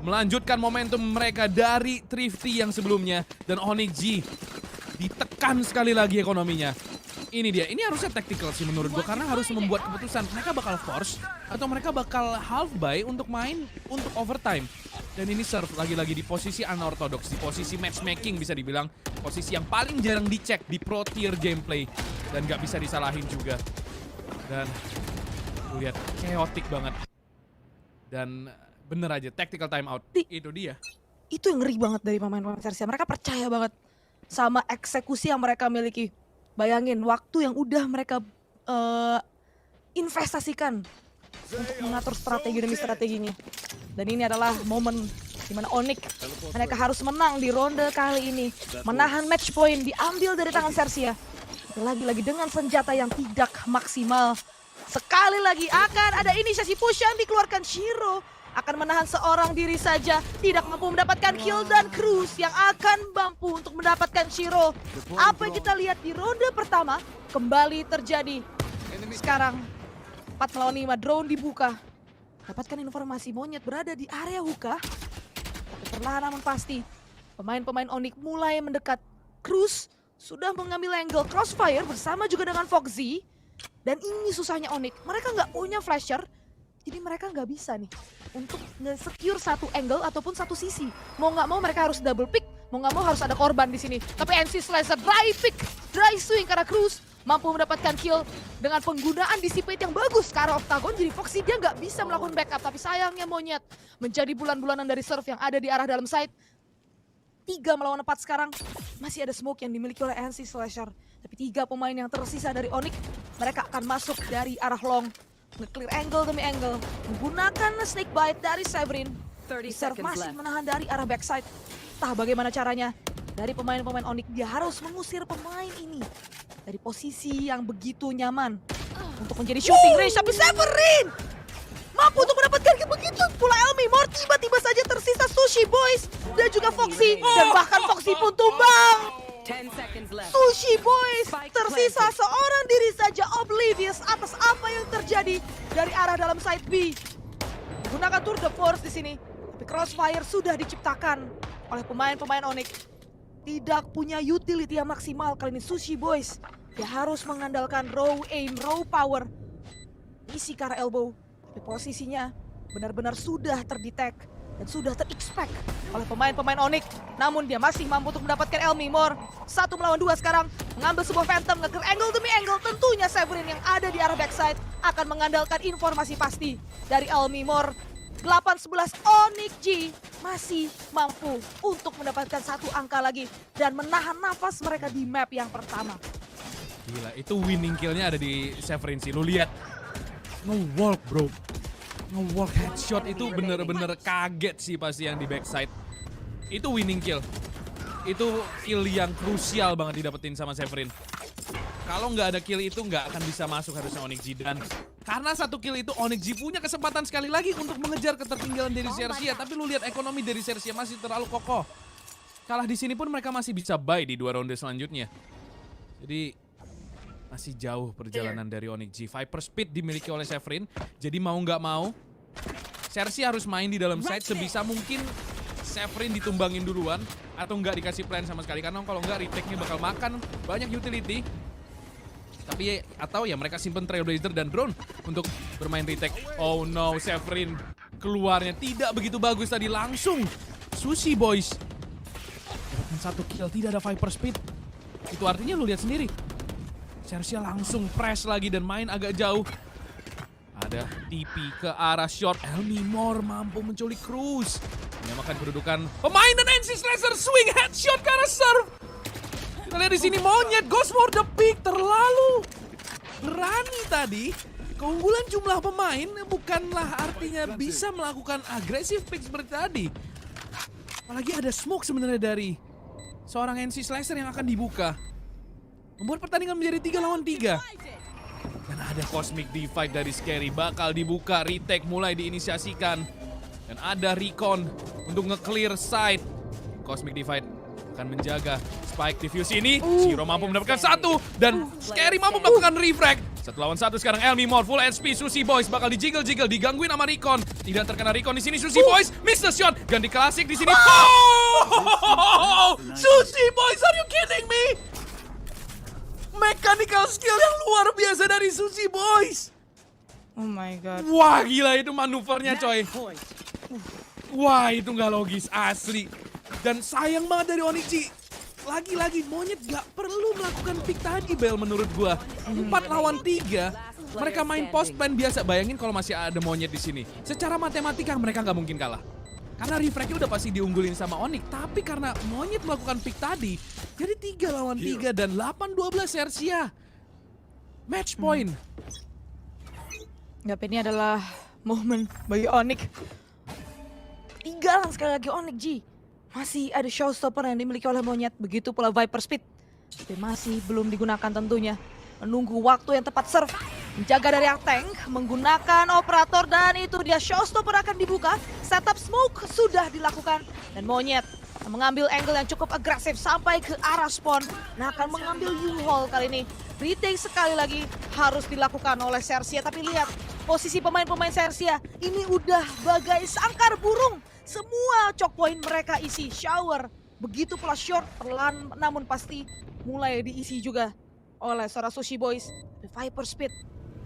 melanjutkan momentum mereka dari Thrifty yang sebelumnya. Dan Onyx G ditekan sekali lagi ekonominya. Ini dia, ini harusnya tactical sih menurut gue. Karena harus membuat keputusan mereka bakal force atau mereka bakal half buy untuk main untuk overtime. Dan ini Surf lagi-lagi di posisi unorthodox, di posisi matchmaking bisa dibilang. Posisi yang paling jarang dicek di pro tier gameplay. Dan gak bisa disalahin juga. Dan lihat chaotic banget. Dan bener aja tactical timeout. Itu dia. Itu yang ngeri banget dari pemain-pemain Sersia. Mereka percaya banget sama eksekusi yang mereka miliki. Bayangin waktu yang udah mereka investasikan untuk mengatur strategi demi strateginya. Dan ini adalah momen di mana Onyx mereka harus menang di ronde kali ini. Menahan match point diambil dari tangan Sersia. Lagi-lagi dengan senjata yang tidak maksimal. Sekali lagi akan ada inisiasi push yang dikeluarkan Shiro. Akan menahan seorang diri saja. Tidak mampu mendapatkan kill dan Cruz yang akan mampu untuk mendapatkan Shiro. Apa yang kita lihat di ronde pertama kembali terjadi. Sekarang 4 melawan 5 drone dibuka. Dapatkan informasi Monyet berada di area hookah. Tapi perlahan namun pasti pemain-pemain Onyx mulai mendekat. Cruz sudah mengambil angle crossfire bersama juga dengan Foxy. Dan ini susahnya Onyx. Mereka nggak punya flasher. Jadi mereka nggak bisa nih untuk nge-secure satu angle ataupun satu sisi. Mau nggak mau mereka harus double pick. Mau nggak mau harus ada korban di sini. Tapi NC Slasher dry pick, dry swing karena Cruz mampu mendapatkan kill dengan penggunaan dissipate yang bagus ke arah Octagon. Jadi Foxy dia nggak bisa melakukan backup. Tapi sayangnya Monyet menjadi bulan-bulanan dari Surf yang ada di arah dalam side. 3 melawan 4 sekarang. Masih ada smoke yang dimiliki oleh NC Slasher. Tapi 3 pemain yang tersisa dari Onyx. Mereka akan masuk dari arah long. Nge-clear angle demi angle. Menggunakan snake bite dari Severin. Surf masih menahan dari arah backside. Entah bagaimana caranya. Dari pemain-pemain Onyx dia harus mengusir pemain ini. Dari posisi yang begitu nyaman. Untuk menjadi shooting range. Tapi Severin mampu untuk mendapatkan begitu pula Elmi Mort. Tiba-tiba saja tersisa Sushi Boys. Dan juga Foxy. Dan bahkan Foxy pun tumbang. Sushi Boys tersisa seorang diri saja oblivious atas apa yang terjadi dari arah dalam side B. Menggunakan Tour de Force di sini, tapi crossfire sudah diciptakan oleh pemain-pemain Onyx. Tidak punya utility yang maksimal kali ini Sushi Boys. Dia harus mengandalkan raw aim, raw power. Isi ke arah elbow, tapi posisinya benar-benar sudah terdetek dan sudah ter-expect oleh pemain-pemain Onyx. Namun dia masih mampu untuk mendapatkan Elmi Mor. 1 melawan 2 sekarang. Mengambil sebuah Phantom, nge-clear angle demi angle. Tentunya Severin yang ada di arah backside akan mengandalkan informasi pasti dari Elmi Mor. 8-11 Onyx G masih mampu untuk mendapatkan 1 angka lagi. Dan menahan nafas mereka di map yang pertama. Gila, itu winning killnya ada di Severin sih. Lu lihat. Nge-walk bro. Nge-walk headshot itu bener-bener kaget sih pasti yang di backside. Itu winning kill. Itu kill yang krusial banget didapetin sama Severin. Kalau nggak ada kill itu nggak akan bisa masuk harusnya Onyx G. Dan karena 1 kill itu Onyx G punya kesempatan sekali lagi untuk mengejar ketertinggalan dari Sersia. Tapi lu lihat ekonomi dari Sersia masih terlalu kokoh. Kalah di sini pun mereka masih bisa buy di 2 ronde selanjutnya. Jadi masih jauh perjalanan dari Onyx G. Viper Speed dimiliki oleh Severin. Jadi mau nggak mau, Sersia harus main di dalam side sebisa mungkin. Severin ditumbangin duluan atau nggak dikasih plan sama sekali. Karena kalau nggak retake-nya bakal makan banyak utility. Tapi atau ya mereka simpen Trailblazer dan drone untuk bermain retake. Oh no, Severin keluarnya tidak begitu bagus tadi. Langsung Sushi Boys 1 kill, tidak ada Viper Speed. Itu artinya lu lihat sendiri. Sersia langsung press lagi dan main agak jauh. Ada TP ke arah short. Elmimor mampu menculik Cruz. Menyamakan kedudukan pemain dan NC Slasher swing headshot ke arah serve. Kita lihat di sini Monyet goes for the pick, terlalu berani tadi. Keunggulan jumlah pemain bukanlah artinya bisa melakukan agresif pick seperti tadi. Apalagi ada smoke sebenarnya dari seorang NC Slasher yang akan dibuka. Membuat pertandingan menjadi 3 lawan 3. Dan ada Cosmic Divide dari Scary bakal dibuka, retake mulai diinisiasikan. Dan ada Recon untuk nge-clear side. Cosmic Divide akan menjaga spike diffuse ini. Shiro mampu mendapatkan 1 dan Scary mampu melakukan refrag. 1 lawan 1 sekarang Elmimor full HP. Sushi Boys bakal dijiggle-jiggle, digangguin sama Recon. Tidak terkena Recon di sini. Sushi Boys miss the shot. Ganti klasik di sini. Oh! Sushi Boys, are you kidding me? Mechanical skill yang luar biasa dari Sushi Boys. Oh my god. Wah gila itu manuvernya coy. Wah itu nggak logis asli. Dan sayang banget dari Onyx. Lagi-lagi Monyet gak perlu melakukan pick tadi Bel menurut gua. 4 lawan 3. Mereka main post plan biasa. Bayangin kalau masih ada Monyet di sini. Secara matematika mereka nggak mungkin kalah. Karena refragnya udah pasti diunggulin sama Onyx. Tapi karena Monyet melakukan pick tadi, jadi 3 lawan 3 dan 8-12 Sersia. Match point. Yap, ini adalah momen bagi Onyx. Ketinggalan sekali lagi Onyx, Ji. Masih ada showstopper yang dimiliki oleh Monyet. Begitu pula Viper Speed. Tapi masih belum digunakan tentunya. Menunggu waktu yang tepat serve. Menjaga dari yang tank, menggunakan operator dan itu dia showstopper akan dibuka. Setup smoke sudah dilakukan dan Monyet mengambil angle yang cukup agresif sampai ke arah spawn. Nah akan mengambil U-Haul kali ini. Retake sekali lagi harus dilakukan oleh Sersia. Tapi lihat posisi pemain-pemain Sersia ini udah bagai sangkar burung. Semua choke point mereka isi shower. Begitu pula short perlahan namun pasti mulai diisi juga oleh seorang Sushi Boys. The Viper Speed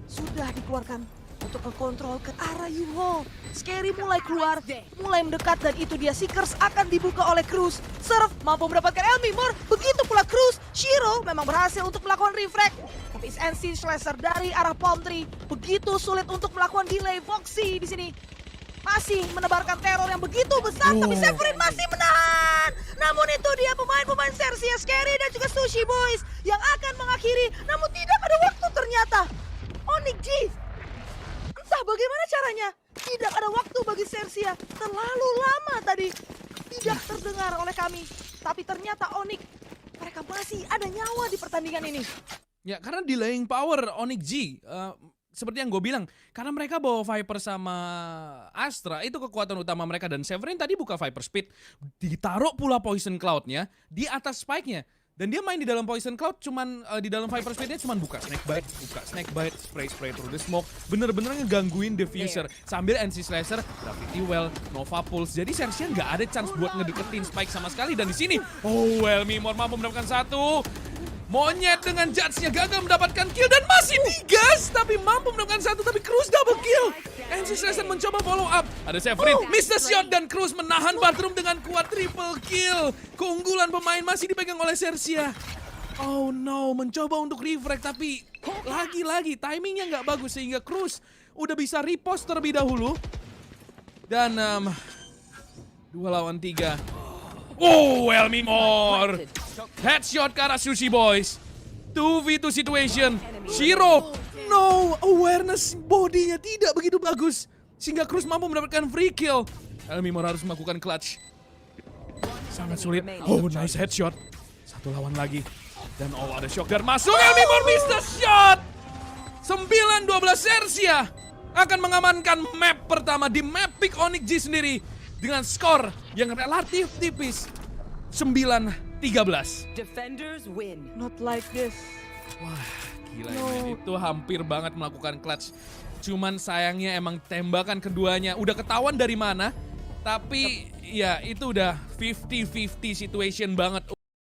sudah dikeluarkan untuk kontrol ke arah U-Haul. Scary mulai keluar, mulai mendekat dan itu dia Seekers akan dibuka oleh Cruz. Serve mampu mendapatkan Elmimor, begitu pula Cruz. Shiro memang berhasil untuk melakukan refrag. Tapi NC Slasher dari arah Palm Tree begitu sulit untuk melakukan delay. Foxy di sini masih menebarkan teror yang begitu besar, tapi Severin masih menahan. Namun itu dia pemain-pemain Sersia, Scary dan juga Sushi Boys yang akan mengakhiri. Namun tidak ada waktu ternyata. Onyx G, entah bagaimana caranya, tidak ada waktu bagi Sersia. Terlalu lama tadi, tidak terdengar oleh kami. Tapi ternyata Onyx, mereka masih ada nyawa di pertandingan ini. Ya karena delaying power Onyx G. Seperti yang gue bilang, karena mereka bawa Viper sama Astra, itu kekuatan utama mereka. Dan Severin tadi buka Viper Speed, ditaruh pula Poison Cloud-nya di atas spike-nya. Dan dia main di dalam Poison Cloud, cuman di dalam Viper Speed-nya cuman buka Snake Bite, spray through the smoke. Bener-bener ngegangguin Diffuser. Sambil NC Slasher, Gravity Well, Nova Pulse. Jadi Sersia nggak ada chance buat ngedeketin spike sama sekali. Dan di sini, Elmimor mampu mendapatkan 1. Monyet dengan Judge-nya gagal mendapatkan kill dan masih digas. Tapi mampu mendapatkan 1, tapi Cruz double kill. NC Slasher mencoba follow up. Ada Severin, miss the shot dan Cruz menahan Bathroom dengan kuat triple kill. Keunggulan pemain masih dipegang oleh Sersia. Oh no, mencoba untuk refrag tapi lagi-lagi timingnya nggak bagus sehingga Cruz udah bisa repost terlebih dahulu. Dan 2 lawan 3. Elmimor. Headshot ke arah Sushi Boys. 2v2 situation. Shiro, no, awareness bodinya tidak begitu bagus. Sehingga Cruz mampu mendapatkan free kill. Elmimor harus melakukan clutch. Sangat sulit. Nice headshot. 1 lawan lagi. Dan ada shocker masuk. Elmimor miss the shot. 9-12 Sersia akan mengamankan map pertama di map pick Onyx G sendiri. Dengan skor yang relatif tipis. 9-13. Defenders win. Not like this. Wah, gila men. Itu hampir banget melakukan clutch. Cuman sayangnya emang tembakan keduanya udah ketahuan dari mana. Tapi ya itu udah 50-50 situation banget.